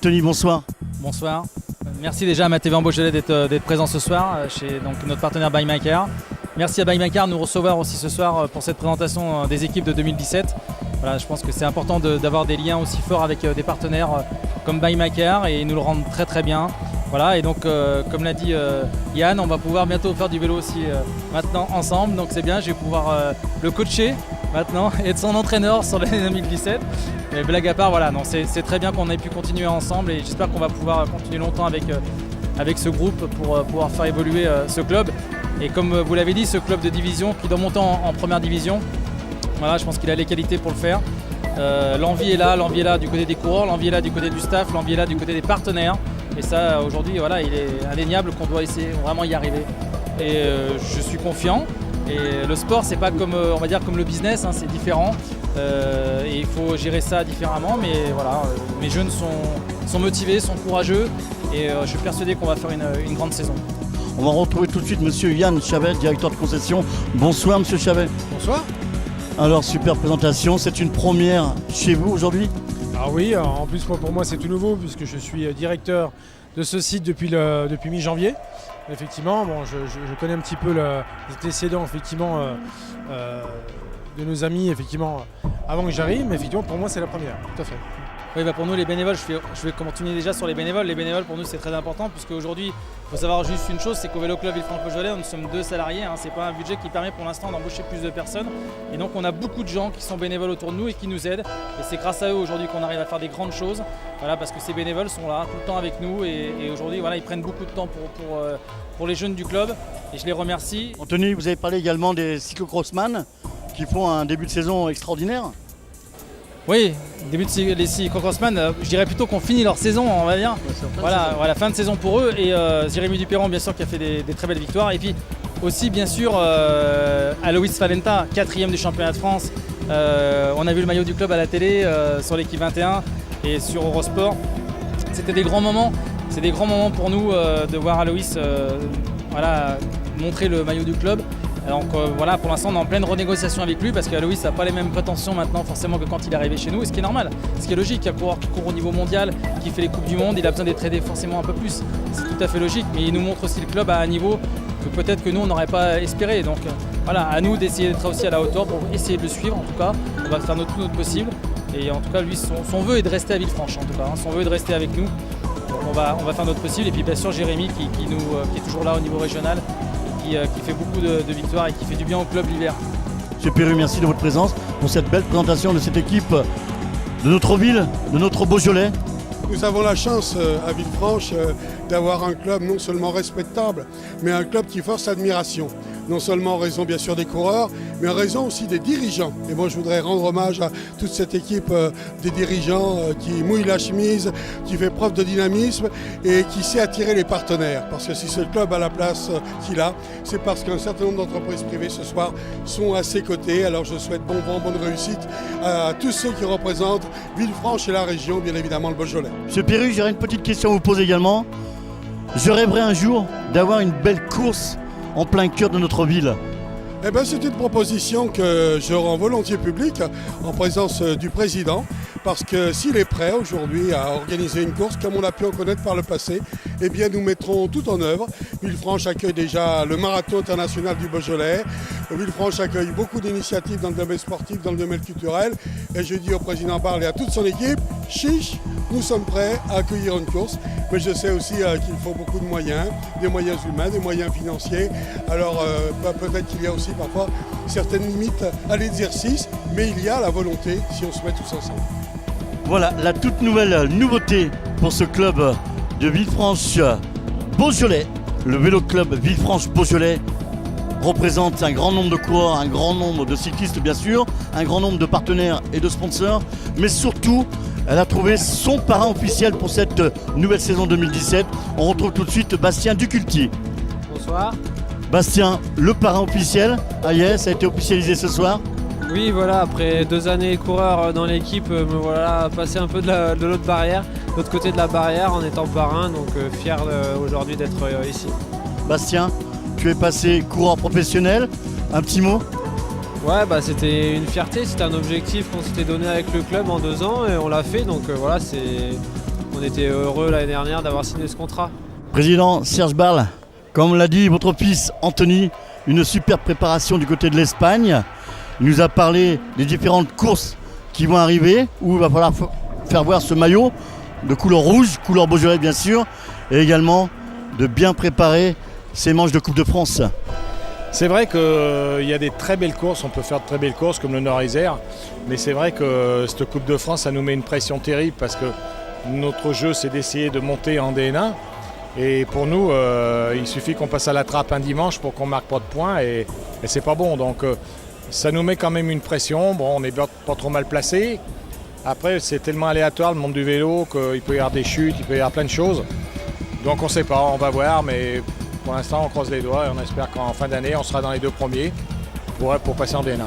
Anthony, bonsoir. Bonsoir. Merci déjà à Mathévé en Beaujolais d'être présent ce soir chez notre partenaire Buy My Car. Merci à Buy My Car de nous recevoir aussi ce soir pour cette présentation des équipes de 2017. Voilà, je pense que c'est important d'avoir des liens aussi forts avec des partenaires comme Buy My Car et ils nous le rendent très très bien. Voilà, et donc comme l'a dit Yann, on va pouvoir bientôt faire du vélo aussi maintenant ensemble. Donc c'est bien, je vais pouvoir le coacher maintenant et être son entraîneur sur l'année 2017. Mais blague à part, voilà, c'est très bien qu'on ait pu continuer ensemble et j'espère qu'on va pouvoir continuer longtemps avec ce groupe pour pouvoir faire évoluer ce club. Et comme vous l'avez dit, ce club de division qui doit monter en première division, voilà, je pense qu'il a les qualités pour le faire. L'envie est là du côté des coureurs, l'envie est là du côté du staff, l'envie est là du côté des partenaires. Et ça, aujourd'hui, voilà, il est indéniable qu'on doit essayer vraiment y arriver. Et je suis confiant. Et le sport, c'est pas comme, on va dire, comme le business, hein, c'est différent. Et il faut gérer ça différemment. Mais voilà, mes jeunes sont motivés, sont courageux. Et je suis persuadé qu'on va faire une grande saison. On va retrouver tout de suite Monsieur Yann Chavet, directeur de concession. Bonsoir Monsieur Chavet. Bonsoir. Alors, super présentation, c'est une première chez vous aujourd'hui? Ah oui, en plus pour moi c'est tout nouveau puisque je suis directeur de ce site depuis mi-janvier. Effectivement, bon, je connais un petit peu les antécédents effectivement, de nos amis effectivement, avant que j'arrive, mais effectivement pour moi c'est la première, tout à fait. Oui, pour nous les bénévoles, je vais continuer déjà sur les bénévoles. Les bénévoles pour nous c'est très important puisque aujourd'hui, il faut savoir juste une chose, c'est qu'au Vélo Club Villefranche-Beaujolais, nous sommes 2 salariés, hein, c'est pas un budget qui permet pour l'instant d'embaucher plus de personnes. Et donc on a beaucoup de gens qui sont bénévoles autour de nous et qui nous aident. Et c'est grâce à eux aujourd'hui qu'on arrive à faire des grandes choses. Voilà, parce que ces bénévoles sont là tout le temps avec nous et aujourd'hui voilà, ils prennent beaucoup de temps pour les jeunes du club et je les remercie. Anthony, vous avez parlé également des cyclocrossman qui font un début de saison extraordinaire. Oui, début de les cyclocrossman, je dirais plutôt qu'on finit leur saison, on va dire. Voilà, fin de saison pour eux. Et Jérémy Dupéron, bien sûr, qui a fait des très belles victoires. Et puis aussi, bien sûr, Aloïs Valenta, 4e du championnat de France. On a vu le maillot du club à la télé sur l'équipe 21 et sur Eurosport. C'était des grands moments. C'est des grands moments pour nous de voir Aloïs montrer le maillot du club. Donc voilà, pour l'instant on est en pleine renégociation avec lui parce qu'Aloïs n'a pas les mêmes prétentions maintenant forcément que quand il est arrivé chez nous, et ce qui est normal, ce qui est logique. Il y a un coureur qui court au niveau mondial, qui fait les Coupes du Monde, il a besoin d'être aidé forcément un peu plus. C'est tout à fait logique, mais il nous montre aussi le club à un niveau que peut-être que nous on n'aurait pas espéré. Donc voilà, à nous d'essayer d'être aussi à la hauteur pour essayer de le suivre en tout cas. On va faire tout notre possible. Et en tout cas lui, son vœu est de rester à Villefranche en tout cas. Son vœu est de rester avec nous. Donc, on va faire notre possible. Et puis bien sûr Jérémy qui est toujours là au niveau régional. Qui fait beaucoup de victoires et qui fait du bien au club l'hiver. Monsieur Perru, merci de votre présence pour cette belle présentation de cette équipe de notre ville, de notre Beaujolais. Nous avons la chance à Villefranche d'avoir un club non seulement respectable, mais un club qui force l'admiration. Non seulement en raison bien sûr des coureurs, mais en raison aussi des dirigeants. Et moi je voudrais rendre hommage à toute cette équipe des dirigeants qui mouille la chemise, qui fait preuve de dynamisme et qui sait attirer les partenaires. Parce que si ce club a la place qu'il a, c'est parce qu'un certain nombre d'entreprises privées ce soir sont à ses côtés. Alors je souhaite bon vent, bonne réussite à tous ceux qui représentent Villefranche et la région, bien évidemment le Beaujolais. Monsieur Perru, j'aurais une petite question à vous poser également. Je rêverais un jour d'avoir une belle course en plein cœur de notre ville. Eh bien, c'est une proposition que je rends volontiers publique en présence du président, parce que s'il est prêt aujourd'hui à organiser une course comme on a pu en connaître par le passé, eh bien nous mettrons tout en œuvre. Villefranche accueille déjà le marathon international du Beaujolais. Villefranche accueille beaucoup d'initiatives dans le domaine sportif, dans le domaine culturel. Et je dis au président Barle et à toute son équipe, chiche, nous sommes prêts à accueillir une course. Mais je sais aussi qu'il faut beaucoup de moyens, des moyens humains, des moyens financiers. Alors peut-être qu'il y a aussi parfois certaines limites à l'exercice, mais il y a la volonté si on se met tous ensemble. Voilà la toute nouvelle nouveauté pour ce club de Villefranche-Beaujolais. Le Vélo Club Villefranche-Beaujolais représente un grand nombre de coureurs, un grand nombre de cyclistes bien sûr, un grand nombre de partenaires et de sponsors, mais surtout elle a trouvé son parrain officiel pour cette nouvelle saison 2017. On retrouve tout de suite Bastien Duculti. Bonsoir. Bastien, le parrain officiel, ça a été officialisé ce soir. Oui, voilà, après 2 années coureur dans l'équipe, me voilà passé un peu de l'autre barrière, de l'autre côté de la barrière en étant parrain, donc fier aujourd'hui d'être ici. Bastien, tu es passé coureur professionnel, un petit mot? Ouais, c'était une fierté, c'était un objectif qu'on s'était donné avec le club en 2 ans et on l'a fait, donc voilà, on était heureux l'année dernière d'avoir signé ce contrat. Président Serge Barle, comme l'a dit votre fils Anthony, une superbe préparation du côté de l'Espagne. Il nous a parlé des différentes courses qui vont arriver, où il va falloir faire voir ce maillot de couleur rouge, couleur Beaujolais bien sûr, et également de bien préparer ces manches de Coupe de France. C'est vrai qu'il y a des très belles courses, on peut faire de très belles courses comme le Nord-Isère, mais c'est vrai que cette Coupe de France, ça nous met une pression terrible parce que notre jeu, c'est d'essayer de monter en D1. Et pour nous, il suffit qu'on passe à la trappe un dimanche pour qu'on marque pas de points et c'est pas bon. Donc ça nous met quand même une pression. Bon, on n'est pas trop mal placé. Après, c'est tellement aléatoire le monde du vélo qu'il peut y avoir des chutes, il peut y avoir plein de choses. Donc on ne sait pas, on va voir, mais pour l'instant on croise les doigts et on espère qu'en fin d'année on sera dans les 2 premiers pour passer en D1.